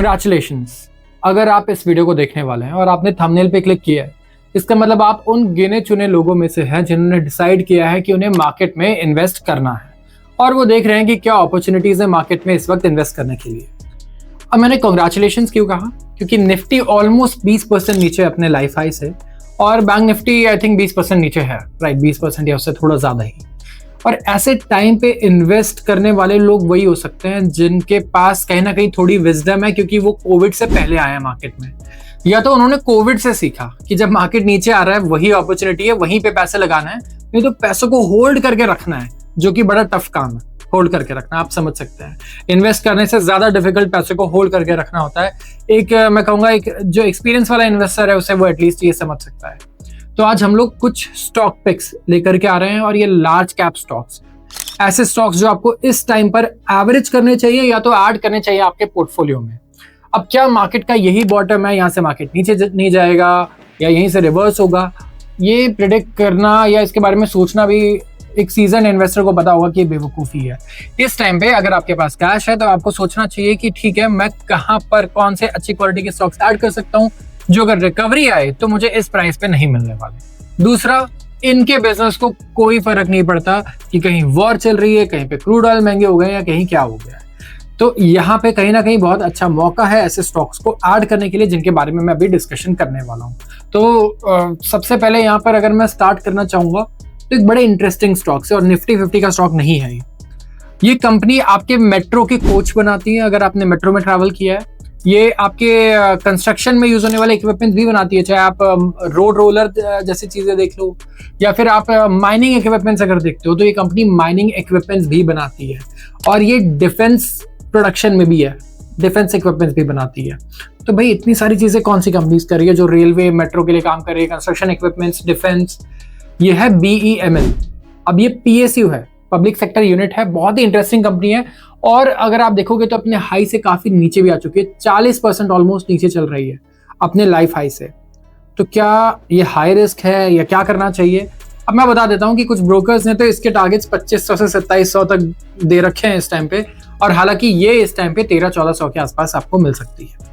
Congratulations, अगर आप इस वीडियो को देखने वाले हैं और आपने थंबनेल पे क्लिक किया है, इसका मतलब आप उन गिने चुने लोगों में से हैं जिन्होंने डिसाइड किया है कि उन्हें मार्केट में इन्वेस्ट करना है और वो देख रहे हैं कि क्या अपॉर्चुनिटीज है मार्केट में इस वक्त इन्वेस्ट करने के लिए। अब मैंने कंग्रेचुलेशंस क्यों कहा? क्योंकि निफ्टी ऑलमोस्ट 20% नीचे अपने लाइफ हाई से और बैंक निफ्टी आई थिंक 20% नीचे है, राइट, 20% या उससे थोड़ा ज्यादा ही। और ऐसे टाइम पे इन्वेस्ट करने वाले लोग वही हो सकते हैं जिनके पास कहीं ना कहीं थोड़ी विजडम है, क्योंकि वो कोविड से पहले आए हैं मार्केट में, या तो उन्होंने कोविड से सीखा कि जब मार्केट नीचे आ रहा है वही अपॉर्चुनिटी है, वहीं पे पैसे लगाना है, नहीं तो पैसों को होल्ड करके रखना है, जो कि बड़ा टफ काम है। होल्ड करके रखना, आप समझ सकते हैं, इन्वेस्ट करने से ज्यादा डिफिकल्ट पैसे को होल्ड करके रखना होता है। एक मैं कहूंगा एक जो एक्सपीरियंस वाला इन्वेस्टर है उसे वो एटलीस्ट ये समझ सकता है। तो आज हम लोग कुछ स्टॉक पिक्स लेकर के आ रहे हैं और ये लार्ज कैप स्टॉक्स, ऐसे स्टॉक्स जो आपको इस टाइम पर एवरेज करने चाहिए या तो ऐड करने चाहिए आपके पोर्टफोलियो में। अब क्या मार्केट का यही बॉटम है, यहाँ से मार्केट नीचे नहीं जाएगा या यहीं से रिवर्स होगा, ये प्रिडिक्ट करना या इसके बारे में सोचना भी एक सीजन इन्वेस्टर को पता होगा कि बेवकूफ़ी है। इस टाइम पे अगर आपके पास कैश है तो आपको सोचना चाहिए कि ठीक है, मैं कहाँ पर कौन से अच्छी क्वालिटी के स्टॉक्स ऐड कर सकता हूँ जो अगर रिकवरी आए तो मुझे इस प्राइस पे नहीं मिलने वाले। दूसरा, इनके बिजनेस को कोई फर्क नहीं पड़ता कि कहीं वॉर चल रही है, कहीं पे क्रूड ऑयल महंगे हो गए या कहीं क्या हो गया है। तो यहाँ पे कहीं ना कहीं बहुत अच्छा मौका है ऐसे स्टॉक्स को ऐड करने के लिए जिनके बारे में मैं अभी डिस्कशन करने वाला हूँ। तो सबसे पहले यहाँ पर अगर मैं स्टार्ट करना चाहूंगा तो एक बड़े इंटरेस्टिंग स्टॉक है और निफ्टी 50 का स्टॉक नहीं है ये कंपनी आपके मेट्रो के कोच बनाती है। अगर आपने मेट्रो में ट्रैवल किया है, ये आपके कंस्ट्रक्शन में यूज होने वाले इक्विपमेंट भी बनाती है, चाहे आप रोड रोलर जैसी चीजें देख लो या फिर आप माइनिंग इक्विपमेंट्स अगर देखते हो तो ये कंपनी माइनिंग इक्विपमेंट्स भी बनाती है और ये डिफेंस प्रोडक्शन में भी है, डिफेंस इक्विपमेंट्स भी बनाती है। तो भाई इतनी सारी चीजें कौन सी कंपनीज कर रही है जो रेलवे मेट्रो के लिए काम कर रही है, कंस्ट्रक्शन इक्विपमेंट्स, डिफेंस। ये है BEML। अब ये PSU है, पब्लिक सेक्टर यूनिट है, बहुत ही इंटरेस्टिंग कंपनी है और अगर आप देखोगे तो अपने हाई से काफी नीचे भी आ चुकी है, 40% ऑलमोस्ट नीचे चल रही है अपने लाइफ हाई से। तो क्या ये हाई रिस्क है या क्या करना चाहिए? अब मैं बता देता हूं कि कुछ ब्रोकर्स ने तो इसके टारगेट्स 2500 से 2700 तक दे रखे हैं इस टाइम पे, और हालांकि ये इस टाइम पे 1300-1400 के आसपास आपको मिल सकती है।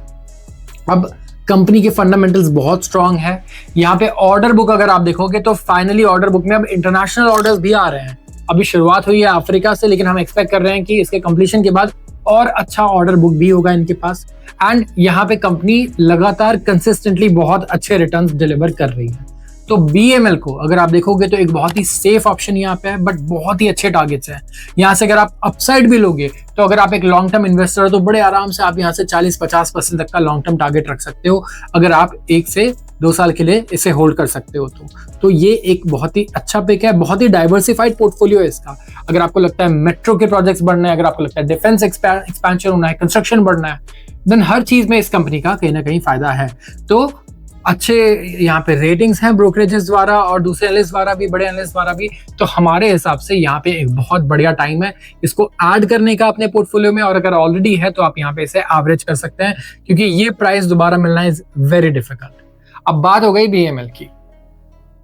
अब कंपनी के फंडामेंटल्स बहुत स्ट्रांग है। यहाँ पे ऑर्डर बुक अगर आप देखोगे तो फाइनली ऑर्डर बुक में अब इंटरनेशनल ऑर्डर्स भी आ रहे हैं। अभी शुरुआत हुई है अफ्रीका से, लेकिन हम एक्सपेक्ट कर रहे हैं कि इसके कंप्लीशन के बाद और अच्छा ऑर्डर बुक भी होगा इनके पास। एंड यहाँ पे कंपनी लगातार कंसिस्टेंटली बहुत अच्छे रिटर्न्स डिलीवर कर रही है। तो BEML को अगर आप देखोगे तो एक बहुत ही सेफ ऑप्शन यहाँ पे है, बट बहुत ही अच्छे टारगेट्स हैं। यहाँ से अगर आप अपसाइड भी लोगे तो अगर आप एक लॉन्ग टर्म इन्वेस्टर हो तो बड़े आराम से आप यहाँ से 40-50% तक का लॉन्ग टर्म टारगेट रख सकते हो अगर आप 1 से 2 साल के लिए इसे होल्ड कर सकते हो तो ये एक बहुत ही अच्छा पिक है, बहुत ही डाइवर्सिफाइड पोर्टफोलियो है इसका। अगर आपको लगता है मेट्रो के प्रोजेक्ट्स बढ़ना है, अगर आपको लगता है डिफेंस एक्सपेंशन होना है, कंस्ट्रक्शन बढ़ना है, देन हर चीज में इस कंपनी का कहीं ना कहीं फायदा है। तो अच्छे यहाँ पे रेटिंग्स हैं ब्रोकरेजेस द्वारा और दूसरे एनालिस्ट द्वारा भी, बड़े एनालिस्ट द्वारा भी। तो हमारे हिसाब से यहाँ पे एक बहुत बढ़िया टाइम है इसको ऐड करने का अपने पोर्टफोलियो में, और अगर ऑलरेडी है तो आप यहाँ पे इसे एवरेज कर सकते हैं क्योंकि ये प्राइस दोबारा मिलना इज वेरी डिफिकल्ट। अब बात हो गई BEML की,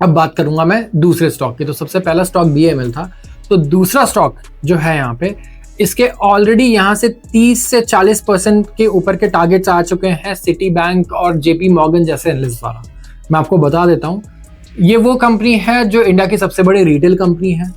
अब बात करूंगा मैं दूसरे स्टॉक की। तो सबसे पहला स्टॉक BEML था, तो दूसरा स्टॉक जो है यहाँ पे, इसके ऑलरेडी यहाँ से 30 से 40% के ऊपर के टारगेट्स आ चुके हैं सिटी बैंक और JP मॉर्गन जैसे एनालिस्ट द्वारा। मैं आपको बता देता हूँ, ये वो कंपनी है जो इंडिया की सबसे बड़ी रिटेल कंपनी है,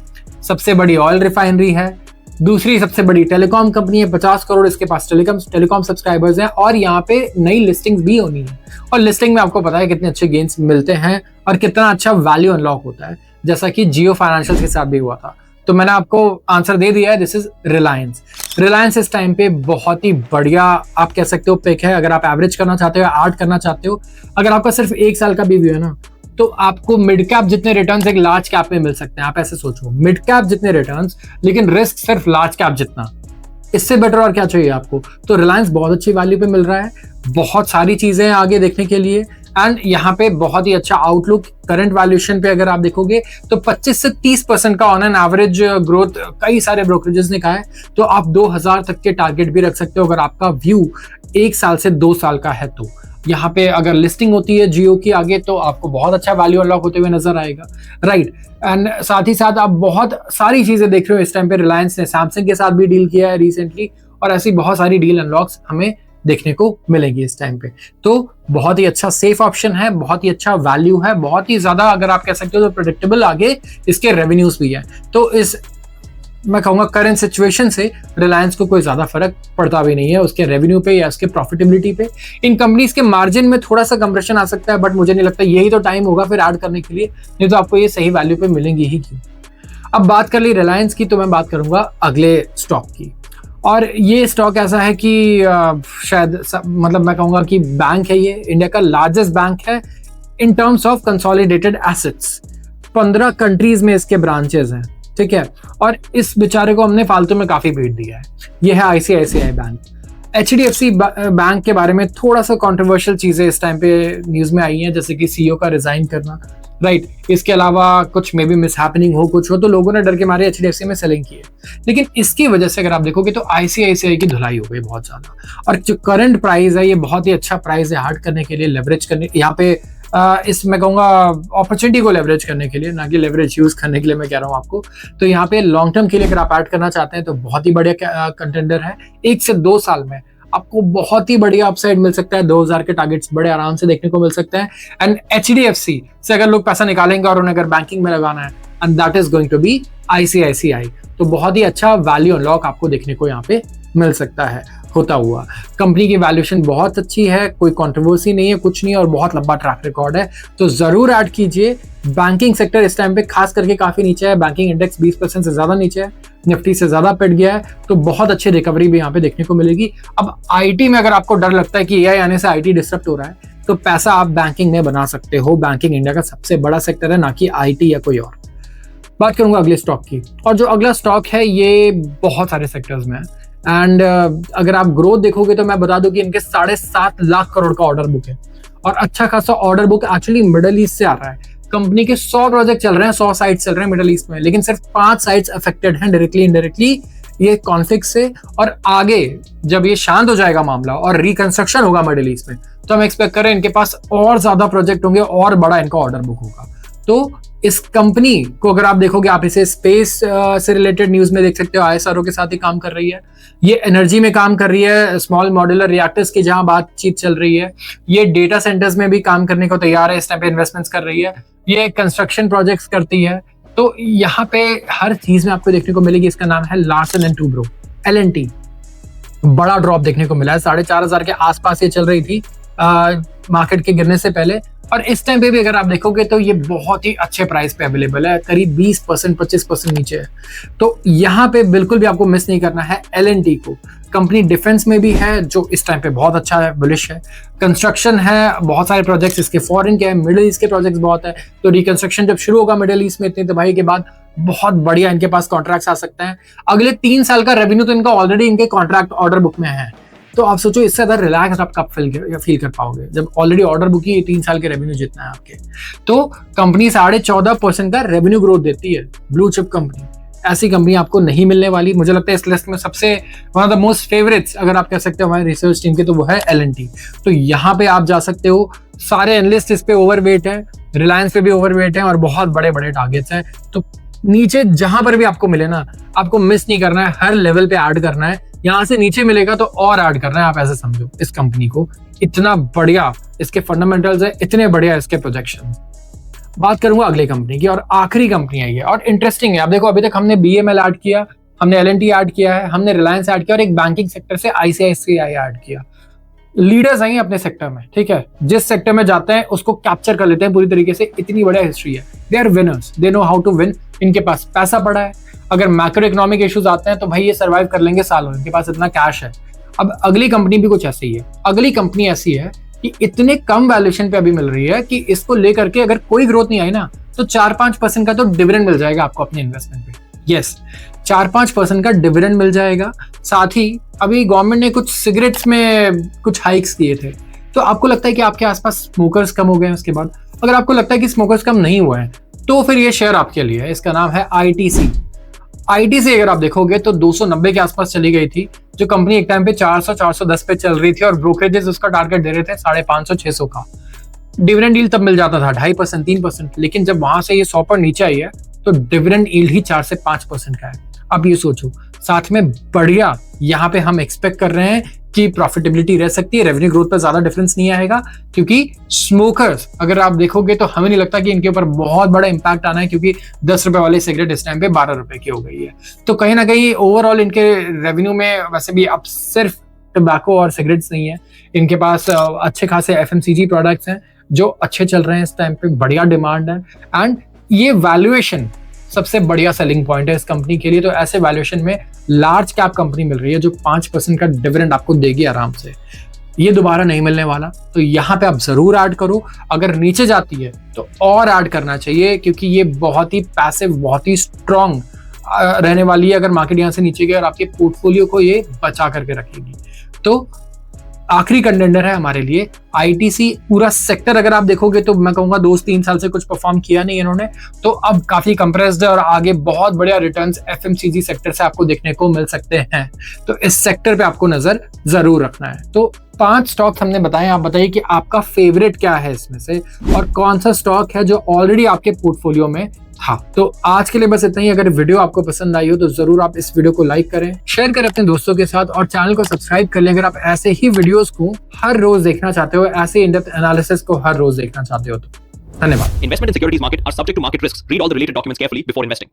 सबसे बड़ी ऑयल रिफाइनरी है, दूसरी सबसे बड़ी टेलीकॉम कंपनी है, 50 करोड़ इसके पास टेलीकॉम सब्सक्राइबर्स हैं और यहाँ पे नई लिस्टिंग्स भी होनी है। और लिस्टिंग में आपको पता है कितने अच्छे गेन्स मिलते हैं और कितना अच्छा वैल्यू अनलॉक होता है, जैसा कि जियो फाइनेंशियल के साथ भी हुआ था। तो मैंने आपको आंसर दे दिया है, दिस इज रिलायंस। रिलायंस इस टाइम पे बहुत ही बढ़िया आप कह सकते हो पिक है अगर आप एवरेज करना चाहते हो, ऐड करना चाहते हो। अगर आपका सिर्फ 1 साल का भी व्यू है ना, तो आपको मिड कैप जितने रिटर्न्स एक लार्ज कैप में मिल सकते हैं। आप ऐसे सोचो, मिड कैप जितने रिटर्न्स लेकिन रिस्क सिर्फ लार्ज कैप जितना, इससे बेटर और क्या चाहिए आपको। तो रिलायंस बहुत अच्छी वैल्यू पे मिल रहा है, बहुत सारी चीजें आगे देखने के लिए, एंड यहाँ पे बहुत ही अच्छा आउटलुक। करंट वैल्यूएशन पे अगर आप देखोगे तो 25 से 30% का ऑन एन एवरेज ग्रोथ कई सारे ब्रोकरेजेस ने कहा है। तो आप 2000 तक के टारगेट भी रख सकते हो अगर आपका व्यू 1 साल से 2 साल का है। तो यहाँ पे अगर लिस्टिंग होती है जियो की आगे तो आपको बहुत अच्छा वैल्यू अनलॉक होते हुए नजर आएगा, राइट। एंड साथ ही साथ आप बहुत सारी चीजें देख रहे हो इस टाइम पे। रिलायंस ने सैमसंग के साथ भी डील किया है रिसेंटली, और ऐसी बहुत सारी डील अनलॉक्स हमें देखने को मिलेगी इस टाइम पे। तो बहुत ही अच्छा सेफ ऑप्शन है, बहुत ही अच्छा वैल्यू है, बहुत ही ज्यादा अगर आप कह सकते हो तो प्रेडिक्टेबल आगे इसके रेवेन्यूज भी है। तो इस मैं कहूंगा करंट सिचुएशन से रिलायंस को कोई ज्यादा फर्क पड़ता भी नहीं है उसके रेवेन्यू पे या उसके प्रॉफिटेबिलिटी पे। इन कंपनीज के मार्जिन में थोड़ा सा कंप्रेशन आ सकता है, बट मुझे नहीं लगता यही तो टाइम होगा फिर ऐड करने के लिए, नहीं तो आपको ये सही वैल्यू पे मिलेंगी ही क्यों। अब बात कर ली रिलायंस की, तो मैं बात करूंगा अगले स्टॉक की। और ये स्टॉक ऐसा है कि शायद मतलब मैं कहूंगा कि बैंक है, ये इंडिया का लार्जेस्ट बैंक है in terms of consolidated assets. 15 countries में इसके ब्रांचेस हैं, ठीक है। और इस बेचारे को हमने फालतू में काफी पीट दिया है। ये है आईसीआईसीआई बैंक। एचडीएफसी बैंक के बारे में थोड़ा सा कंट्रोवर्शियल चीजें इस टाइम पे न्यूज में आई हैं, जैसे कि सीईओ का रिजाइन करना, राइट। इसके अलावा कुछ मे बी मिस हैपनिंग हो, कुछ हो, तो लोगों ने डर के मारे एचडीएफसी में सेलिंग की है। लेकिन इसकी वजह से अगर आप देखोगे तो आईसीआईसीआई की धुलाई हो गई बहुत ज्यादा। और जो करंट प्राइस है ये बहुत ही अच्छा प्राइस है हार्ड करने के लिए, लेवरेज करने, यहाँ पे इस मैं कहूँगा अपॉर्चुनिटी को लेवरेज करने के लिए, ना कि लेवरेज यूज करने के लिए मैं कह रहा हूँ आपको। तो यहाँ पे लॉन्ग टर्म के लिए अगर आप ऐड करना चाहते हैं तो बहुत ही बढ़िया कंटेंडर है। 1 से 2 साल में आपको बहुत ही बढ़िया अपसाइड मिल सकता है। 2000 के टारगेट्स बड़े आराम से देखने को मिल सकते हैं। एंड एचडीएफसी से अगर लोग पैसा निकालेंगे और उन्हें अगर बैंकिंग में लगाना है, and that is going to be ICICI, तो बहुत ही अच्छा वैल्यू अनलॉक आपको देखने को यहाँ पे मिल सकता है होता हुआ। कंपनी की वैल्यूएशन बहुत अच्छी है, कोई कंट्रोवर्सी नहीं है, कुछ नहीं है, और बहुत लंबा ट्रैक रिकॉर्ड है, तो जरूर ऐड कीजिए। बैंकिंग सेक्टर इस टाइम पे खास करके काफी नीचे है, बैंकिंग इंडेक्स 20% से ज्यादा नीचे है, निफ्टी से ज्यादा पिट गया है, तो बहुत अच्छी रिकवरी भी यहाँ पे देखने को मिलेगी। अब आईटी में अगर आपको डर लगता है कि एआई आने से आईटी डिस्टर्ब हो रहा है, तो पैसा आप बैंकिंग में बना सकते हो। बैंकिंग इंडिया का सबसे बड़ा सेक्टर है, ना कि आईटी या कोई और। बात करूंगा अगले स्टॉक की, और जो अगला स्टॉक है ये बहुत सारे सेक्टर्स में है। एंड अगर आप ग्रोथ देखोगे तो मैं बता दूं कि इनके 7.5 लाख करोड़ का ऑर्डर बुक है, और अच्छा खासा order book actually middle east से आ रहा है। कंपनी के 100 प्रोजेक्ट चल रहे हैं, 100 साइट्स चल रहे हैं मिडल ईस्ट में, लेकिन सिर्फ 5 साइट्स अफेक्टेड हैं डायरेक्टली इनडायरेक्टली ये कॉन्फ्लिक्ट से। और आगे जब ये शांत हो जाएगा मामला और रिकंस्ट्रक्शन होगा मिडल ईस्ट में, तो हम एक्सपेक्ट करें इनके पास और ज्यादा प्रोजेक्ट होंगे और बड़ा इनका ऑर्डर बुक होगा। तो इस कंपनी को अगर आप देखोगे, आप इसे स्पेस से रिलेटेड न्यूज में देख सकते हो, आईएसआरओ के साथ ही काम कर रही है, ये एनर्जी में काम कर रही है, स्मॉल मॉड्यूलर रिएक्टर्स की जहां बातचीत चल रही है, ये डेटा सेंटर्स में भी काम करने को तैयार है, इस टाइम पे इन्वेस्टमेंट्स कर रही है, ये कंस्ट्रक्शन प्रोजेक्ट्स करती है। तो यहाँ पे हर चीज में आपको देखने को मिलेगी। इसका नाम है लार्सन एंड टूब्रो, LNT। बड़ा ड्रॉप देखने को मिला है, 4500 के आसपास ये चल रही थी मार्केट के गिरने से पहले, और इस टाइम पे भी अगर आप देखोगे तो ये बहुत ही अच्छे प्राइस पे अवेलेबल है, करीब 20% 25% नीचे है। तो यहाँ पे बिल्कुल भी आपको मिस नहीं करना है LNT को। कंपनी डिफेंस में भी है जो इस टाइम पे बहुत अच्छा है, बुलिश है। कंस्ट्रक्शन है, बहुत सारे प्रोजेक्ट्स इसके फॉरेन के हैं, मिडिल ईस्ट के प्रोजेक्ट्स बहुत है, तो रिकंस्ट्रक्शन जब शुरू होगा मिडिल ईस्ट में इतनी तबाही के बाद, बहुत बढ़िया इनके पास कॉन्ट्रैक्ट्स आ सकते हैं। अगले 3 साल का रेवेन्यू तो इनका ऑलरेडी इनके कॉन्ट्रैक्ट ऑर्डर बुक में है। तो आप सोचो इससे ज्यादा रिलैक्स आप कब फील कर पाओगे जब ऑलरेडी ऑर्डर बुक ही 3 साल के रेवेन्यू जितना है आपके। तो कंपनी 14.5% का रेवेन्यू ग्रोथ देती है, ब्लू चिप कंपनी। ऐसी कंपनी आपको नहीं मिलने वाली। मुझे लगता है इस लिस्ट में सबसे one of the most favourites अगर आप कह सकते हो हमारे रिसर्च टीम के, तो वो है LNT। तो यहाँ पे आप जा सकते हो, सारे एनालिस्ट इस पे ओवरवेट है, रिलायंस पे भी ओवरवेट है, और बहुत बड़े बड़े टारगेट्स हैं। तो नीचे जहां पर भी आपको मिले ना, आपको मिस नहीं करना है, हर लेवल पे ऐड करना है। यहां से नीचे मिलेगा तो और ऐड करना है, आप ऐसे समझो इस कंपनी को। इतना बढ़िया इसके फंडामेंटल्स है, इतने बढ़िया इसके प्रोजेक्शन। बात करूंगा अगली कंपनी की, और आखिरी कंपनी है ये, और इंटरेस्टिंग है। आप देखो अभी तक हमने BML ऐड किया, हमने LNT ऐड किया है, हमने रिलायंस ऐड किया, और एक बैंकिंग सेक्टर से ICICI ऐड किया। लीडर्स हैं अपने सेक्टर में, ठीक है। जिस सेक्टर में जाते हैं उसको कैप्चर कर लेते हैं पूरी तरीके से, इतनी बढ़िया हिस्ट्री है। They are winners, they know how to win. इनके पास पैसा पड़ा है, अगर मैक्रो इकोनॉमिक इश्यूज आते हैं तो भाई ये सर्वाइव कर लेंगे सालों, इनके पास इतना कैश है। अब अगली कंपनी भी कुछ ऐसी ही है। अगली कंपनी ऐसी है कि इतने कम वैल्यूएशन पे अभी मिल रही है कि इसको लेकर के अगर कोई ग्रोथ नहीं आई ना, तो 4-5% का तो डिविडेंड मिल जाएगा आपको अपने इन्वेस्टमेंट पे। यस, 4-5% का डिविडेंड मिल जाएगा। साथ ही अभी गवर्नमेंट ने कुछ सिगरेट्स में कुछ हाइक्स किए थे, तो आपको लगता है कि आपके आसपास स्मोकर्स कम हो गए हैं उसके बाद। अगर आपको लगता है कि स्मोकर्स कम नहीं हुए हैं, तो फिर ये शेयर आपके लिए है। इसका नाम है ITC अगर आप देखोगे तो 290 के आसपास चली गई थी, जो कंपनी एक टाइम पे 400-410 पे चल रही थी, और ब्रोकरेजेस उसका टारगेट दे रहे थे 550-600 का। डिविडेंड यील्ड तब मिल जाता था 2.5% 3%, लेकिन जब वहां से ये 100 पर नीचे आई है तो डिविडेंड यील्ड ही 4 से 5% का है। अब ये सोचो साथ में बढ़िया यहाँ पे हम एक्सपेक्ट कर रहे हैं कि प्रॉफिटेबिलिटी रह सकती है, रेवेन्यू ग्रोथ पर ज्यादा डिफरेंस नहीं आएगा, क्योंकि स्मोकर्स अगर आप देखोगे तो हमें नहीं लगता कि इनके ऊपर बहुत बड़ा इंपैक्ट आना है, क्योंकि 10 रुपए वाली सिगरेट इस टाइम पे 12 रुपए की हो गई है। तो कहीं ना कहीं ओवरऑल इनके रेवेन्यू में वैसे भी अब सिर्फ टबैको और सिगरेट्स नहीं है, इनके पास अच्छे खासे एफएमसीजी प्रोडक्ट्स हैं जो अच्छे चल रहे हैं इस टाइम पे, बढ़िया डिमांड है। एंड ये वैल्यूएशन सबसे बढ़िया सेलिंग पॉइंट है इस कंपनी के लिए। तो ऐसे वैल्यूएशन में लार्ज कैप कंपनी मिल रही है जो 5% का डिविडेंड आपको देगी आराम से, ये दोबारा नहीं मिलने वाला। तो यहाँ पे आप जरूर ऐड करो, अगर नीचे जाती है तो और ऐड करना चाहिए, क्योंकि ये बहुत ही पैसिव, बहुत ही स्ट्रॉन्ग रहने वाली है अगर मार्केट यहाँ से नीचे गई, और आपके पोर्टफोलियो को ये बचा करके रखेगी। तो आखिरी कंटेंडर है हमारे लिए आईटीसी। पूरा सेक्टर अगर आप देखोगे तो मैं कहूंगा 2-3 साल से कुछ परफॉर्म किया नहीं इन्होंने, तो अब काफी कंप्रेस्ड है और आगे बहुत बढ़िया रिटर्न्स एफएमसीजी सेक्टर से आपको देखने को मिल सकते हैं। तो इस सेक्टर पे आपको नजर जरूर रखना है। तो 5 स्टॉक्स हमने बताए, आप बताइए कि आपका फेवरेट क्या है इसमें से, और कौन सा स्टॉक है जो ऑलरेडी आपके पोर्टफोलियो में था। तो आज के लिए बस इतना ही। अगर वीडियो आपको पसंद आई हो तो जरूर आप इस वीडियो को लाइक करें, शेयर करें अपने दोस्तों के साथ, और चैनल को सब्सक्राइब कर लें अगर आप ऐसे ही वीडियोस को हर रोज देखना चाहते हो, ऐसे इन डेप्थ एनालिसिस को हर रोज देखना चाहते हो तो। धन्यवाद। Investment in securities market are subject to market risks. Read all the related documents carefully before investing.